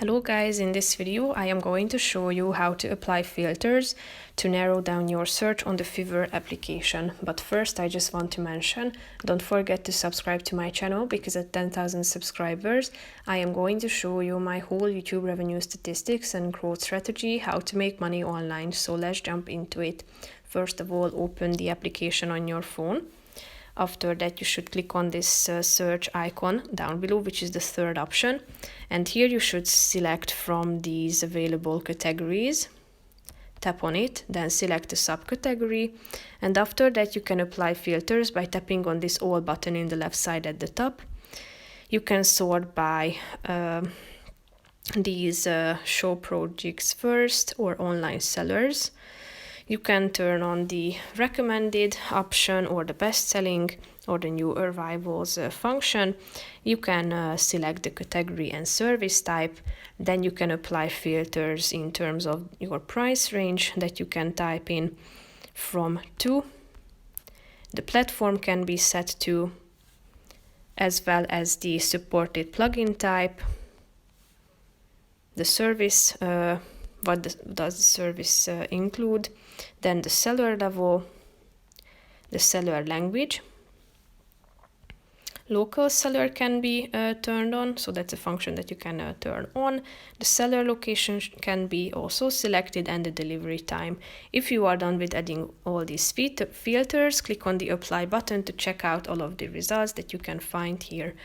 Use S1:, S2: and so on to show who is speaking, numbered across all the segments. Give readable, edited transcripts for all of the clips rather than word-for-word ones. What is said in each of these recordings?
S1: Hello guys, in this video I am going to show you how to apply filters to narrow down your search on the Fiverr application. But first I just want to mention, don't forget to subscribe to my channel because at 10,000 subscribers I am going to show you my whole YouTube revenue statistics and growth strategy, how to make money online. So let's jump into it. First of all, open the application on your phone. After that, you should click on this search icon down below, which is the third option. And here you should select from these available categories. Tap on it, then select a subcategory. And after that, you can apply filters by tapping on this all button in the left side at the top. You can sort by these show projects first or online sellers. You can turn on the recommended option or the best selling or the new arrivals function. You can select the category and service type. Then you can apply filters in terms of your price range that you can type in from to. The platform can be set to, as well as the supported plugin type, the service, what does the service include, then the seller level, the seller language. Local seller can be turned on, so that's a function that you can turn on. The seller location can be also selected, and the delivery time. If you are done with adding all these filters, click on the apply button to check out all of the results that you can find here.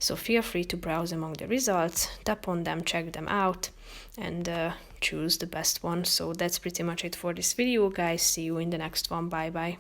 S1: So feel free to browse among the results, tap on them, check them out, and choose the best one. So that's pretty much it for this video, guys. See you in the next one. Bye bye.